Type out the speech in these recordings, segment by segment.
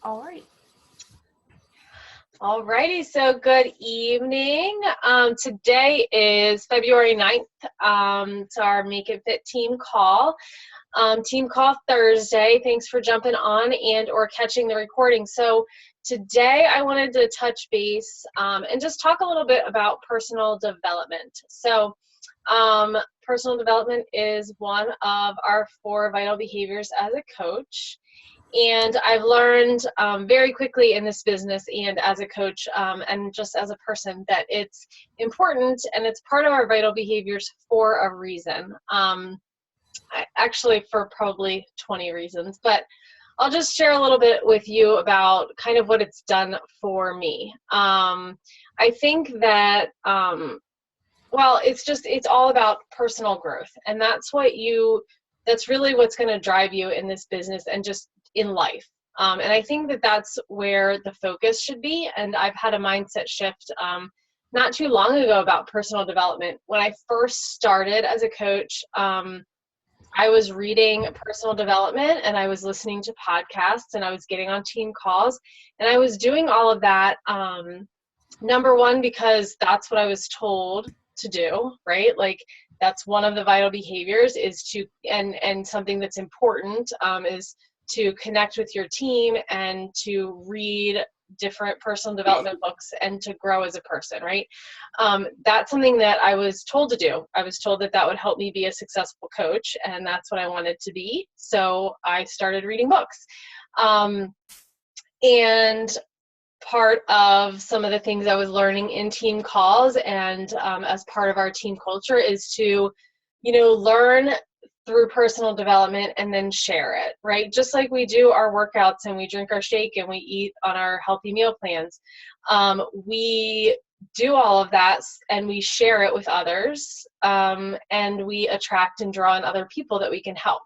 All right. Alrighty, so good evening. Today is February 9th. It's our Make It Fit team call. Team call Thursday. Thanks for jumping on and or catching the recording. So today I wanted to touch base and just talk a little bit about personal development. So personal development is one of our 4 vital behaviors as a coach. And I've learned very quickly in this business and as a coach and just as a person that it's important and it's part of our vital behaviors for a reason. Actually, for probably 20 reasons, but I'll just share a little bit with you about kind of what it's done for me. I think that, it's all about personal growth, and that's really what's going to drive you in this business and just in life. And I think that that's where the focus should be. And I've had a mindset shift not too long ago about personal development. When I first started as a coach, I was reading personal development and I was listening to podcasts and I was getting on team calls and I was doing all of that. Number one, because that's what I was told to do, right? Like that's one of the vital behaviors is to, and something that's important is to connect with your team and to read different personal development books and to grow as a person, right? That's something that I was told to do. I was told that that would help me be a successful coach, and that's what I wanted to be. So I started reading books. And part of some of the things I was learning in team calls and as part of our team culture is to, learn through personal development and then share it, right? Just like we do our workouts and we drink our shake and we eat on our healthy meal plans. We do all of that and we share it with others, and we attract and draw in other people that we can help.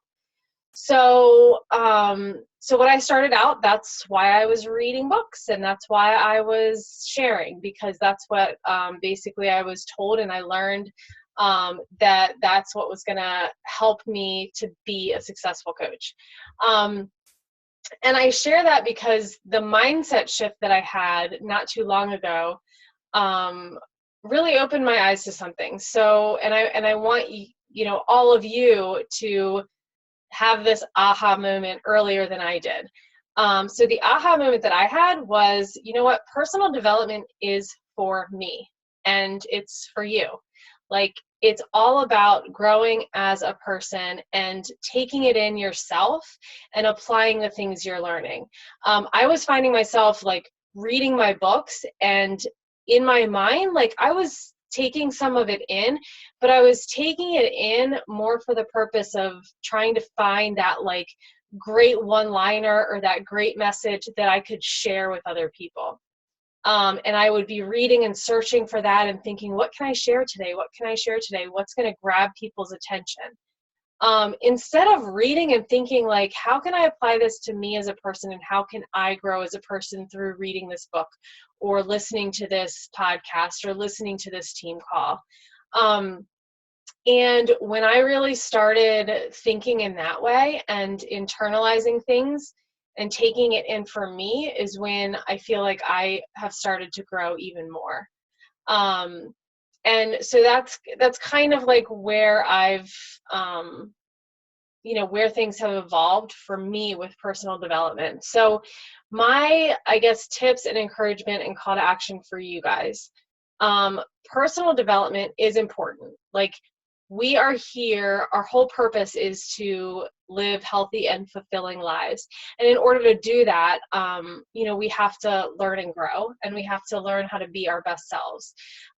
So when I started out, that's why I was reading books and that's why I was sharing, because that's what basically I was told, and I learned that's what was going to help me to be a successful coach. And I share that because the mindset shift that I had not too long ago really opened my eyes to something. So, and I want all of you to have this aha moment earlier than I did. So the aha moment that I had was, you know what, personal development is for me and it's for you. Like it's all about growing as a person and taking it in yourself and applying the things you're learning. I was finding myself like reading my books and in my mind, like I was taking some of it in, but I was taking it in more for the purpose of trying to find that like great one-liner or that great message that I could share with other people. And I would be reading and searching for that and thinking, what can I share today? What can I share today? What's going to grab people's attention? Instead of reading and thinking like, how can I apply this to me as a person and how can I grow as a person through reading this book or listening to this podcast or listening to this team call? And when I really started thinking in that way and internalizing things and taking it in for me is when I feel like I have started to grow even more. And so that's kind of like where I've, where things have evolved for me with personal development. So my, I guess, tips and encouragement and call to action for you guys. Personal development is important. Like we are here, our whole purpose is to live healthy and fulfilling lives. And in order to do that, we have to learn and grow, and we have to learn how to be our best selves.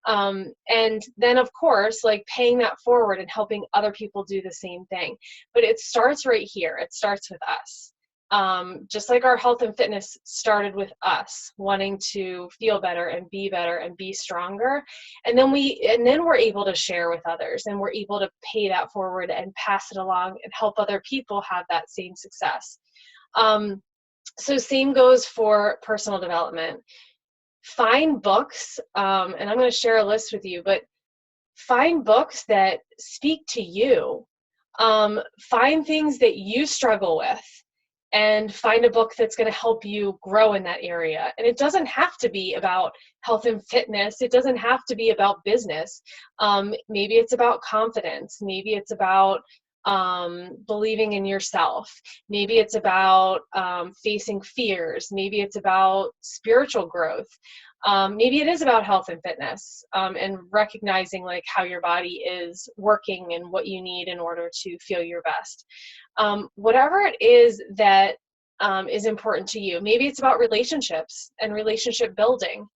And then, of course, like paying that forward and helping other people do the same thing. But it starts right here. It starts with us. Just like our health and fitness started with us wanting to feel better and be stronger. And then we're able to share with others and we're able to pay that forward and pass it along and help other people have that same success. So same goes for personal development. Find books, and I'm going to share a list with you, but find books that speak to you. Find things that you struggle with and find a book that's going to help you grow in that area. And it doesn't have to be about health and fitness. It doesn't have to be about business. Maybe it's about confidence. Maybe it's about believing in yourself. Maybe it's about facing fears. Maybe it's about spiritual growth. Maybe it is about health and fitness, and recognizing like how your body is working and what you need in order to feel your best. Whatever it is that is important to you. Maybe it's about relationships and relationship building.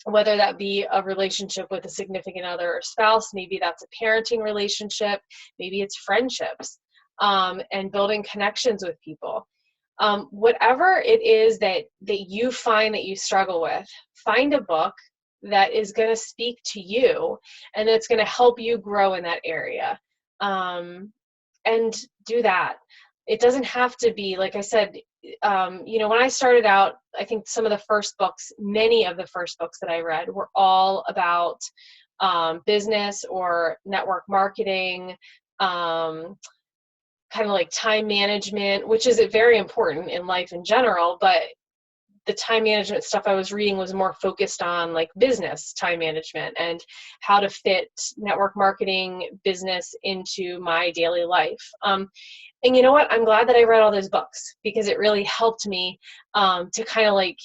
Whether that be a relationship with a significant other or spouse, maybe that's a parenting relationship, maybe it's friendships, and building connections with people. Whatever it is that you find that you struggle with, find a book that is going to speak to you and that's going to help you grow in that area. And do that. It doesn't have to be, like I said, when I started out, I think many of the first books that I read were all about business or network marketing, kind of like time management, which is very important in life in general, but the time management stuff I was reading was more focused on like business time management and how to fit network marketing business into my daily life. And you know what? I'm glad that I read all those books because it really helped me to kind of like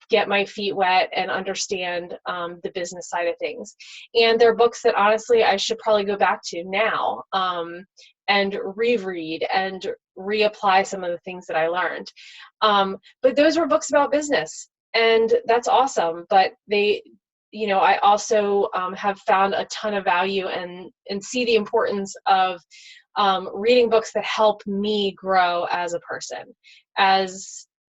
get my feet wet and understand the business side of things. And they're books that honestly I should probably go back to now and reread and reapply some of the things that I learned. But those were books about business, and that's awesome. But I also have found a ton of value and see the importance of reading books that help me grow as a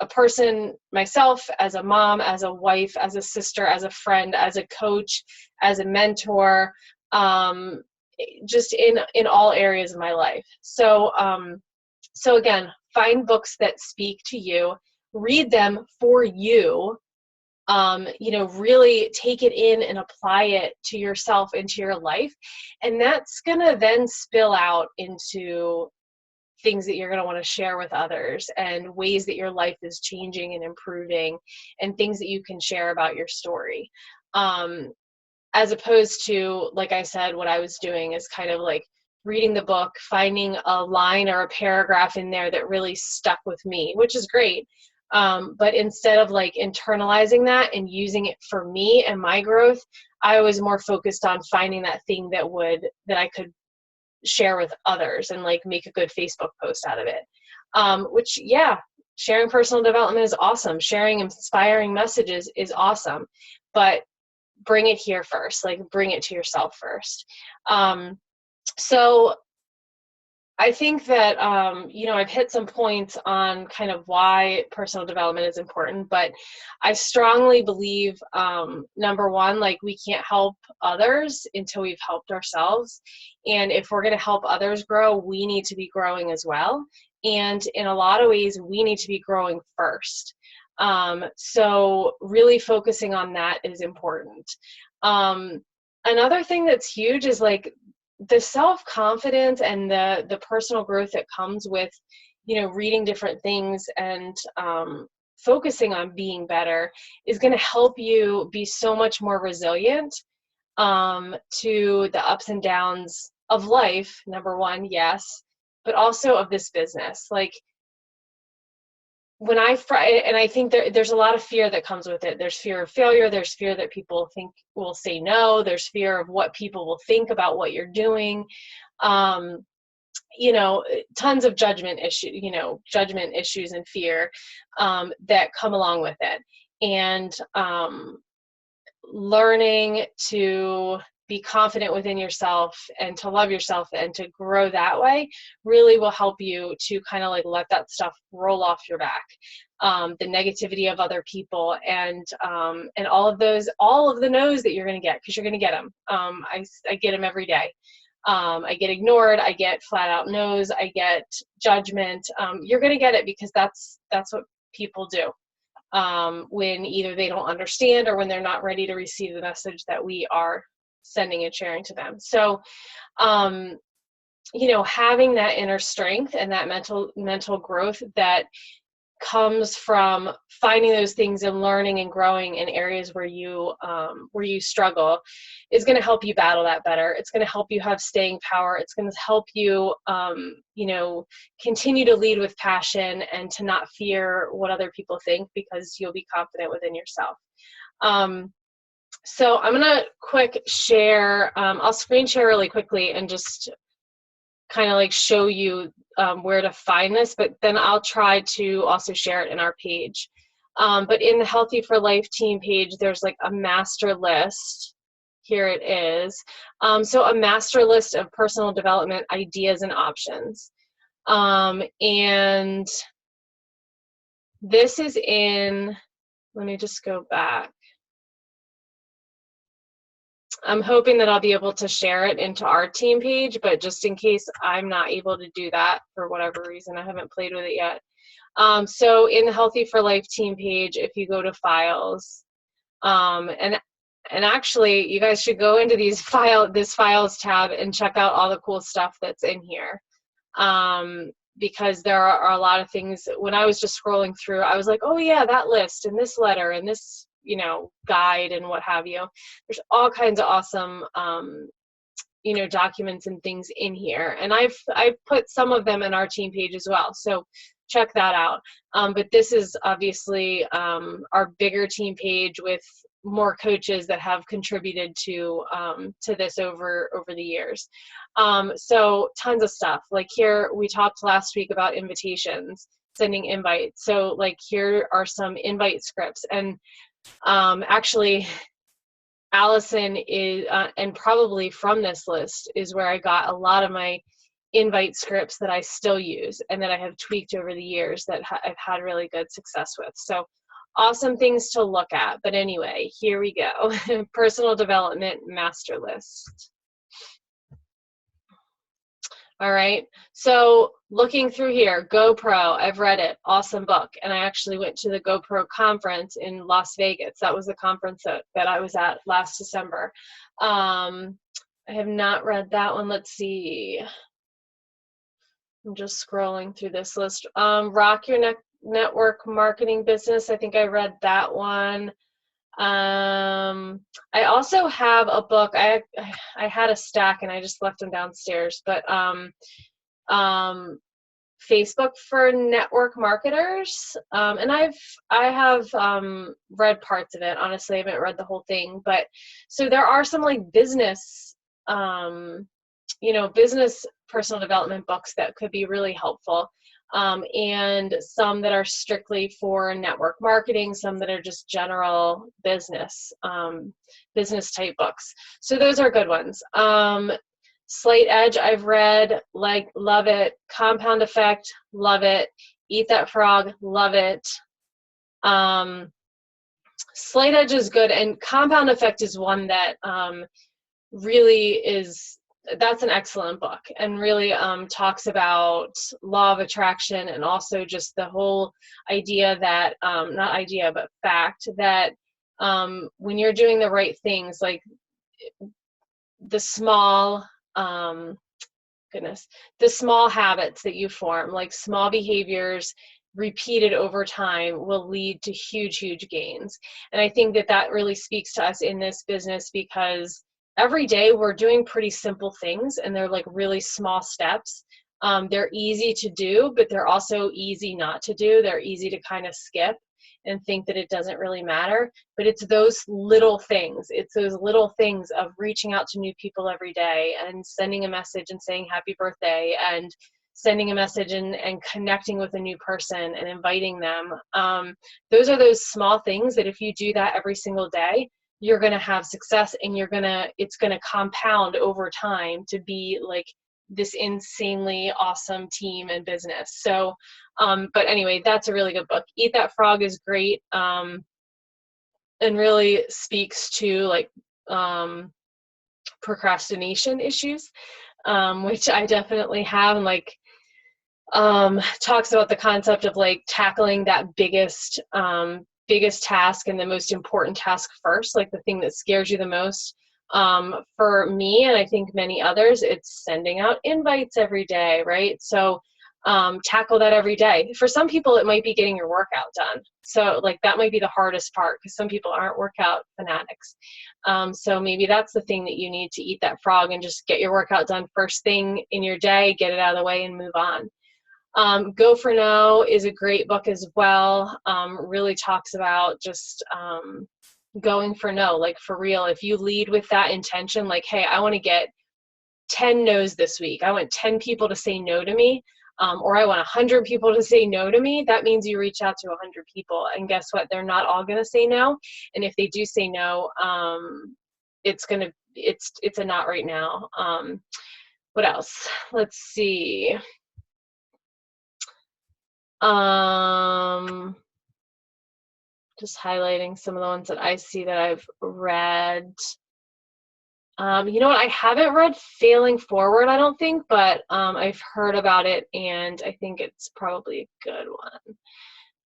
person myself, as a mom, as a wife, as a sister, as a friend, as a coach, as a mentor, just in all areas of my life. So again, find books that speak to you, read them for you, really take it in and apply it to yourself, into your life. And that's going to then spill out into things that you're going to want to share with others and ways that your life is changing and improving and things that you can share about your story. As opposed to, like I said, what I was doing is kind of like reading the book, finding a line or a paragraph in there that really stuck with me, which is great. But instead of like internalizing that and using it for me and my growth, I was more focused on finding that thing that I could share with others and like make a good Facebook post out of it. Which, yeah, sharing personal development is awesome. Sharing inspiring messages is awesome, but bring it here first, like bring it to yourself first. So I think that, I've hit some points on kind of why personal development is important, but I strongly believe, number one, like we can't help others until we've helped ourselves. And if we're going to help others grow, we need to be growing as well. And in a lot of ways, we need to be growing first. So really focusing on that is important. Another thing that's huge is like the self-confidence and the personal growth that comes with, reading different things and focusing on being better is going to help you be so much more resilient to the ups and downs of life, number one, yes, but also of this business. Like and I think there's a lot of fear that comes with it. There's fear of failure. There's fear that people think will say no. There's fear of what people will think about what you're doing. Tons of judgment issues and fear that come along with it. And learning to be confident within yourself and to love yourself and to grow that way really will help you to kind of like let that stuff roll off your back. The negativity of other people and all of the no's that you're going to get, because you're going to get them. I get them every day. I get ignored. I get flat out no's. I get judgment. You're going to get it because that's what people do. When either they don't understand or when they're not ready to receive the message that we are sending and sharing to them. So having that inner strength and that mental growth that comes from finding those things and learning and growing in areas where you struggle is going to help you battle that better. It's going to help you have staying power. It's going to help you, continue to lead with passion and to not fear what other people think, because you'll be confident within yourself. So I'm going to quick share, I'll screen share really quickly and just kind of like show you where to find this, but then I'll try to also share it in our page. But in the Healthy for Life team page, there's like a master list. Here it is. So a master list of personal development ideas and options. And this is in, let me just go back. I'm hoping that I'll be able to share it into our team page, but just in case I'm not able to do that for whatever reason, I haven't played with it yet. So in the Healthy for Life team page, if you go to files, and actually you guys should go into this files tab and check out all the cool stuff that's in here. Because there are a lot of things. When I was just scrolling through, I was like, oh yeah, that list and this letter and this, guide and what have you. There's all kinds of awesome, documents and things in here. And I've put some of them in our team page as well. So check that out. But this is obviously our bigger team page with more coaches that have contributed to this over the years. So tons of stuff. Like here, we talked last week about invitations, sending invites. So like here are some invite scripts. And actually, Allison is, and probably from this list is where I got a lot of my invite scripts that I still use and that I have tweaked over the years that I've had really good success with. So awesome things to look at. But anyway, here we go. Personal development master list. All right, so looking through here, GoPro, I've read it, awesome book. And I actually went to the GoPro conference in Las Vegas. That was the conference that I was at last December. I have not read that one. Let's see. I'm just scrolling through this list. Rock Your Network Marketing Business. I think I read that one. I also have a book. I had a stack and I just left them downstairs, but Facebook for network marketers. And I have read parts of it. Honestly, I haven't read the whole thing, but so there are some like business, business personal development books that could be really helpful. And some that are strictly for network marketing, some that are just general business type books. So those are good ones. Slate Edge, I've read, like, love it. Compound Effect, love it. Eat That Frog, love it. Slate Edge is good, and Compound Effect is one that really is, that's an excellent book, and really talks about law of attraction, and also just the whole idea that, not idea, but fact that when you're doing the right things, like the small, the small habits that you form, like small behaviors repeated over time, will lead to huge, huge gains. And I think that really speaks to us in this business, because every day we're doing pretty simple things, and they're like really small steps. They're easy to do, but they're also easy not to do. They're easy to kind of skip and think that it doesn't really matter. But it's those little things. It's those little things of reaching out to new people every day and sending a message and saying happy birthday, and sending a message and connecting with a new person and inviting them. Those are those small things that if you do that every single day, you're going to have success, and it's going to compound over time to be like this insanely awesome team and business. So, but anyway, that's a really good book. Eat That Frog is great. And really speaks to like, procrastination issues, which I definitely have, and like, talks about the concept of like tackling that biggest task and the most important task first, like the thing that scares you the most, For me, and I think many others, it's sending out invites every day, right? So tackle that every day. For some people, it might be getting your workout done. So like that might be the hardest part because some people aren't workout fanatics. So maybe that's the thing that you need to eat that frog and just get your workout done first thing in your day, get it out of the way and move on. Go for No is a great book as well. Really talks about just going for no, like for real. If you lead with that intention, like, hey, I want to get 10 no's this week. I want 10 people to say no to me, or I want 100 people to say no to me. That means you reach out to 100 people, and guess what? They're not all going to say no. And if they do say no, it's a not right now. What else? Let's see. Just highlighting some of the ones that I see that I've read. You know what? I haven't read Failing Forward, I don't think, but I've heard about it, and I think it's probably a good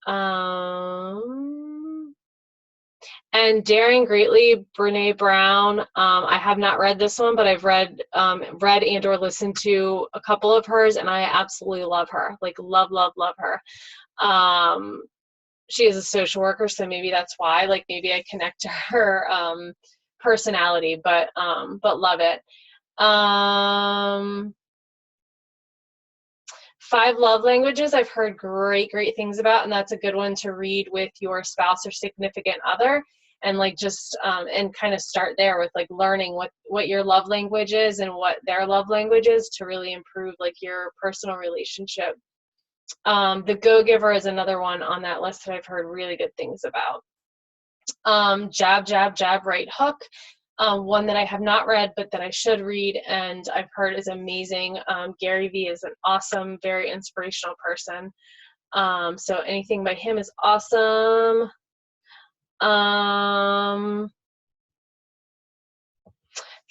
one. And Daring Greatly, Brene Brown. I have not read this one, but I've read and or listened to a couple of hers, and I absolutely love her. Like love, love, love her. She is a social worker, so maybe that's why. Like maybe I connect to her personality, but love it. 5 Love Languages I've heard great things about, and that's a good one to read with your spouse or significant other, and like just and kind of start there with like learning what your love language is and what their love language is to really improve like your personal relationship. The Go-Giver is another one on that list that I've heard really good things about. Jab, Jab, Jab, Right Hook. One that I have not read, but that I should read, and I've heard is amazing. Gary Vee is an awesome, very inspirational person. So anything by him is awesome.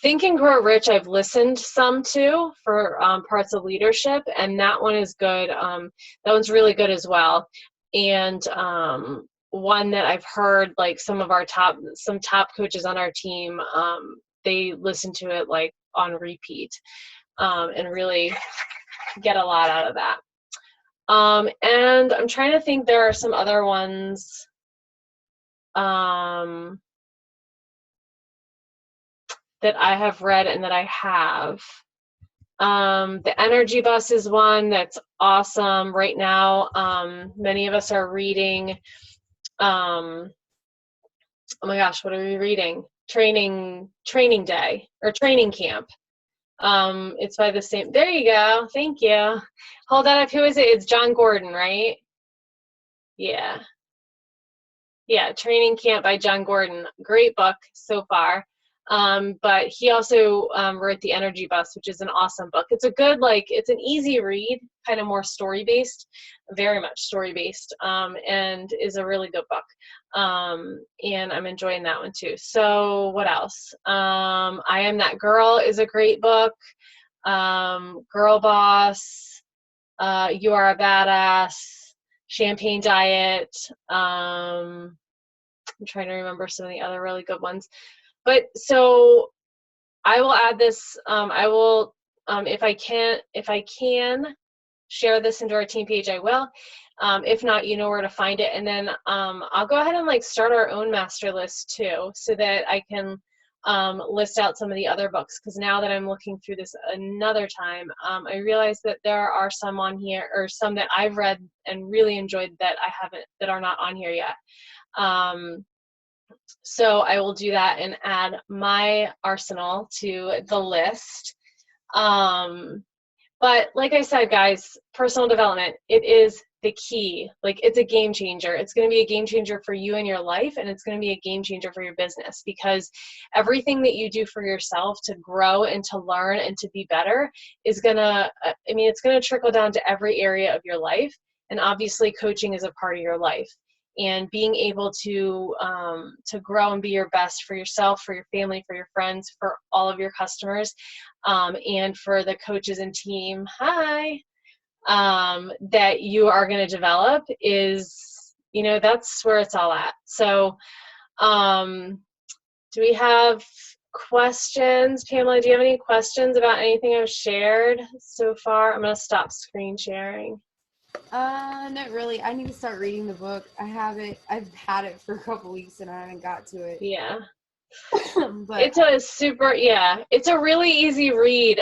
Think and Grow Rich, I've listened some to for parts of leadership, and that one is good. That one's really good as well. And one that I've heard, like some top coaches on our team, they listen to it like on repeat and really get a lot out of that. And I'm trying to think, there are some other ones. That I have read and that I have. The Energy Bus is one that's awesome right now. Many of us are reading, oh my gosh, what are we reading? Training Day or Training Camp. It's by the same, there you go, thank you. Hold that up, who is it? It's John Gordon, right? Yeah, Training Camp by John Gordon. Great book so far. But he also wrote The Energy Bus, which is an awesome book. It's a good, like, it's an easy read, kind of more story-based, very much story-based, and is a really good book. And I'm enjoying that one too. So what else? I Am That Girl is a great book. Girl Boss, You Are a Badass, Champagne Diet. I'm trying to remember some of the other really good ones. But so I will add this. I will, if I can share this into our team page, I will. If not, you know where to find it. And then I'll go ahead and like start our own master list too, so that I can list out some of the other books. Because now that I'm looking through this another time, I realize that there are some on here, or some that I've read and really enjoyed that that are not on here yet. So I will do that and add my arsenal to the list. But like I said, guys, personal development, it is the key. Like, it's a game changer. It's going to be a game changer for you and your life, and it's going to be a game changer for your business, because everything that you do for yourself to grow and to learn and to be better is going to, it's going to trickle down to every area of your life. And obviously coaching is a part of your life. And being able to grow and be your best for yourself, for your family, for your friends, for all of your customers, and for the coaches and team, that you are going to develop is, that's where it's all at. So do we have questions. Pamela, do you have any questions about anything I've shared so far? I'm going to stop screen sharing. Not really. I need to start reading the book. I've had it for a couple weeks and I haven't got to it. Yeah. But it's a really easy read.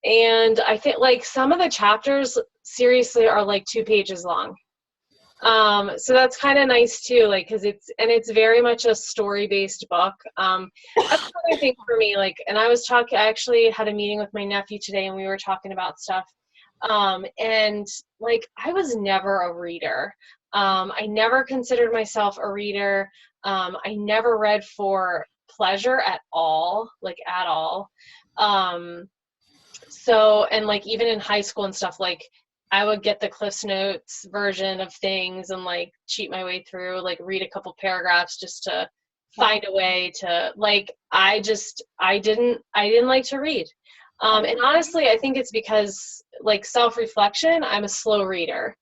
And I think like some of the chapters seriously are like 2 pages long. So that's kind of nice too, like, cause it's very much a story-based book. That's another thing for me, like, and I actually had a meeting with my nephew today and we were talking about stuff. And like, I was never a reader. I never considered myself a reader. I never read for pleasure at all, like at all. So, and like even in high school and stuff, like I would get the Cliff's Notes version of things and like cheat my way through, like read a couple paragraphs just to find a way to like, I didn't like to read. And honestly, I think it's because like self-reflection, I'm a slow reader.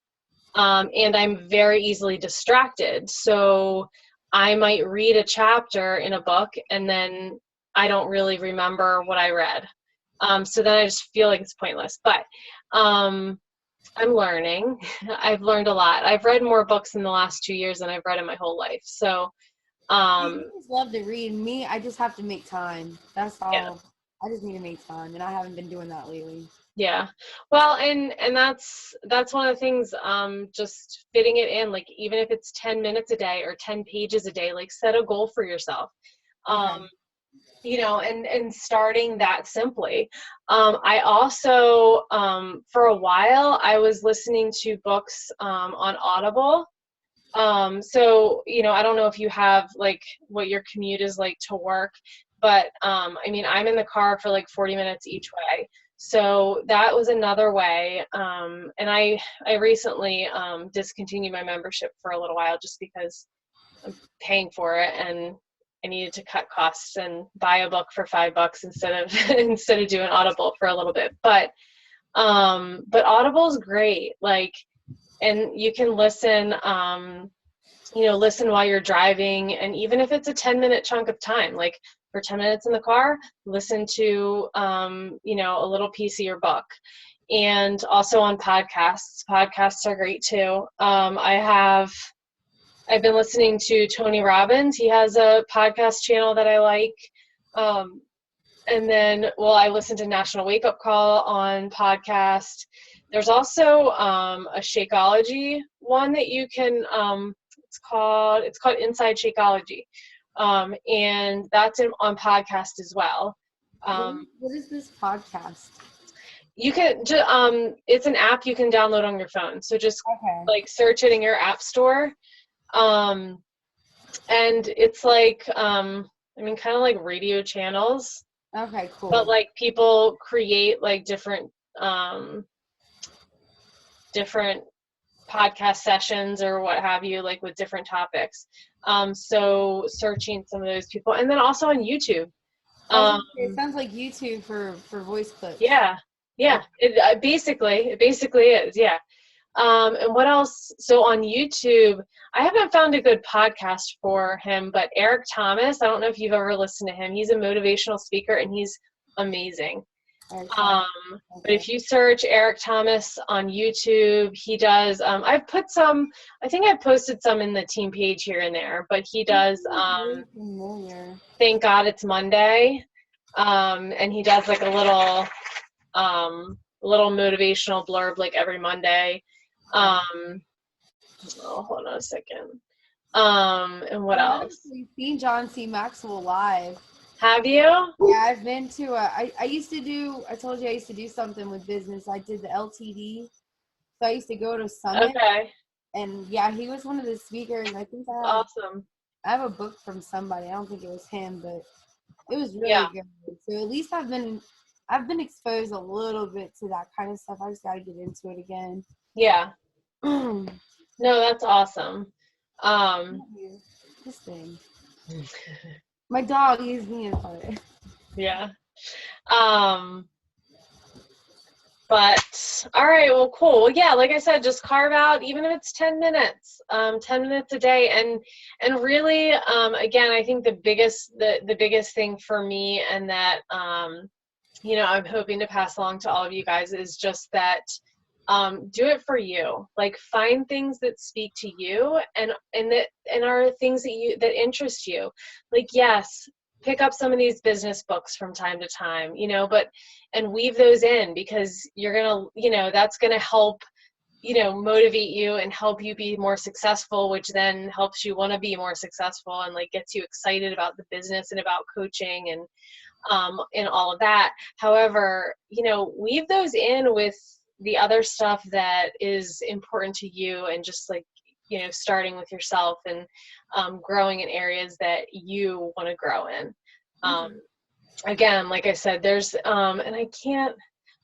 And I'm very easily distracted. So I might read a chapter in a book and then I don't really remember what I read. So then I just feel like it's pointless. But I'm learning. I've learned a lot. I've read more books in the last 2 years than I've read in my whole life. So I just love to read. Me, I just have to make time. That's all. yeah. I just need to make time, and I haven't been doing that lately. Yeah. Well, and that's one of the things, just fitting it in, like even if it's 10 minutes a day or 10 pages a day, like set a goal for yourself. Okay. You know, and starting that simply. I also, for a while, I was listening to books on Audible. So, you know, I don't know if you have like what your commute is like to work, but I mean, I'm in the car for like 40 minutes each way. So that was another way. And I recently discontinued my membership for a little while just because I'm paying for it and I needed to cut costs and buy a book for $5 instead of instead of doing Audible for a little bit. But Audible is great. Like, and you can listen, you know, listen while you're driving, and even if it's a 10-minute chunk of time, like for 10 minutes in the car, listen to you know, a little piece of your book. And also on podcasts. Podcasts are great too. I've been listening to Tony Robbins. He has a podcast channel that I like. And then, well, I listen to National Wake Up Call on podcast. There's also a Shakeology one that you can, it's called Inside Shakeology. And that's on podcast as well. What is this podcast? You can, it's an app you can download on your phone. So just like search it in your app store. And it's like, I mean, kind of like radio channels. Okay, cool. But like people create like different podcast sessions or what have you, like with different topics. So searching some of those people, and then also on YouTube. It sounds like YouTube for voice clips. Yeah. It basically is. Yeah. And what else? So on YouTube, I haven't found a good podcast for him, but Eric Thomas, I don't know if you've ever listened to him. He's a motivational speaker and he's amazing. But if you search Eric Thomas on YouTube, he does, I think I posted some in the team page here and there, but he does, Thank God It's Monday. And he does like a little motivational blurb like every Monday. Hold on a second. And what else? I've actually seen John C. Maxwell live. Have you? Yeah, I've been to I told you I used to do something with business. I did the LTD. So I used to go to Summit. Okay. And yeah, he was one of the speakers. I think Awesome. I have a book from somebody. I don't think it was him, but it was really good. So at least I've been exposed a little bit to that kind of stuff. I just got to get into it again. Yeah. No, that's awesome. This thing. My dog is being funny. Yeah. But all right, well, cool. Well, yeah, like I said, just carve out, even if it's 10 minutes, 10 minutes a day. And really, again, I think the biggest thing for me, and that, you know, I'm hoping to pass along to all of you guys, is just that, do it for you. Like, find things that speak to you and are things that interest you. Like, yes, pick up some of these business books from time to time, you know, and weave those in, because you're gonna, you know, that's gonna help, you know, motivate you and help you be more successful, which then helps you want to be more successful and like gets you excited about the business and about coaching and all of that. However, you know, weave those in with the other stuff that is important to you, and just like, you know, starting with yourself and growing in areas that you want to grow in. Again, like I said, there's and I can't,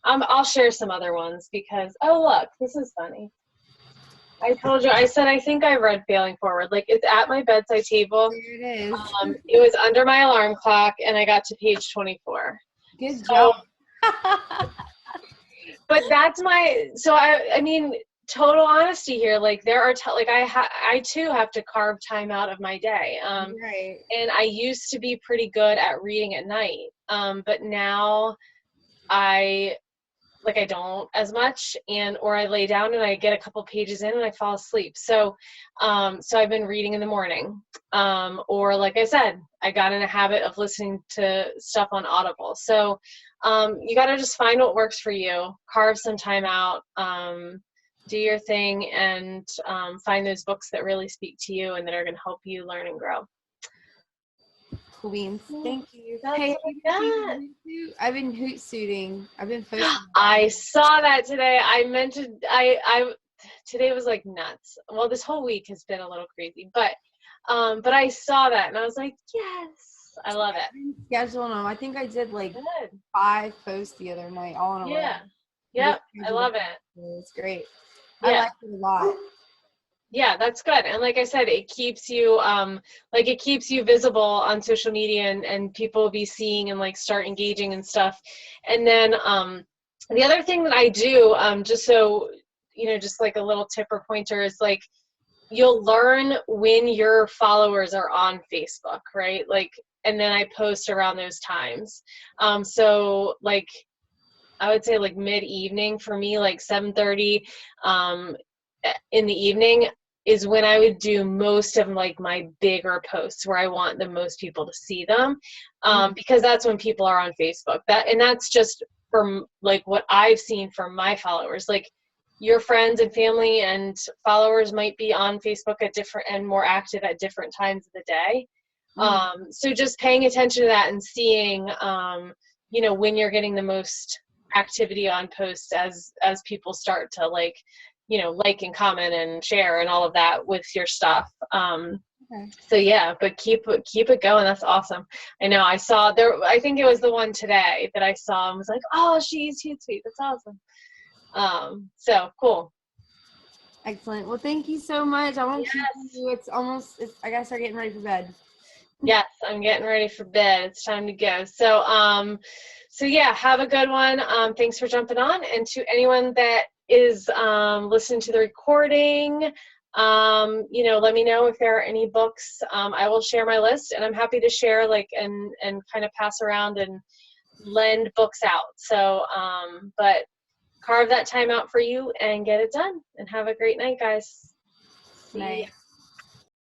I'll share some other ones, because, oh, look, this is funny. I told you, I said, I think I read Failing Forward. Like, it's at my bedside table. There it is. It was under my alarm clock, and I got to page 24. Good job. But that's I mean, total honesty here. Like, there are, I too have to carve time out of my day. Right. And I used to be pretty good at reading at night. But now I don't as much, or I lay down and I get a couple pages in and I fall asleep. So I've been reading in the morning. Or like I said, I got in a habit of listening to stuff on Audible. So you got to just find what works for you, carve some time out, do your thing, and find those books that really speak to you and that are going to help you learn and grow. Cool beans. Thank you. That's Hey, I've been hootsuiting. I've been posting. I saw that today. I meant to, today was like nuts. Well, this whole week has been a little crazy, but I saw that and I was like, yes, I love it. I've been scheduling them. I think I did like Good. 5 posts the other night, all in a row. Yeah. Yep. I love it. It's great. Yeah. I like it a lot. Yeah, that's good. And like I said, it keeps you it keeps you visible on social media, and people will be seeing and like start engaging and stuff. And then the other thing that I do, just so you know, just like a little tip or pointer, is like, you'll learn when your followers are on Facebook, right? Like, and then I post around those times. So like, I would say like mid-evening for me, like 7:30 in the evening is when I would do most of like my bigger posts, where I want the most people to see them, because that's when people are on Facebook. And that's just from like what I've seen from my followers. Like, your friends and family and followers might be on Facebook at different and more active at different times of the day. So just paying attention to that and seeing, you know, when you're getting the most activity on posts as people start to like, you know, like and comment and share and all of that with your stuff. Okay. So yeah, but keep it going. That's awesome. I know I saw there, I think it was the one today that I saw and was like, oh, she's sweet. That's awesome. So cool. Excellent. Well, thank you so much. I won't keep you. I guess we're getting ready for bed. Yes, I'm getting ready for bed. It's time to go. So yeah, have a good one. Thanks for jumping on. And to anyone that is listening to the recording, you know, let me know if there are any books. I will share my list, and I'm happy to share and kind of pass around and lend books out. So, but carve that time out for you and get it done, and have a great night, guys. See ya.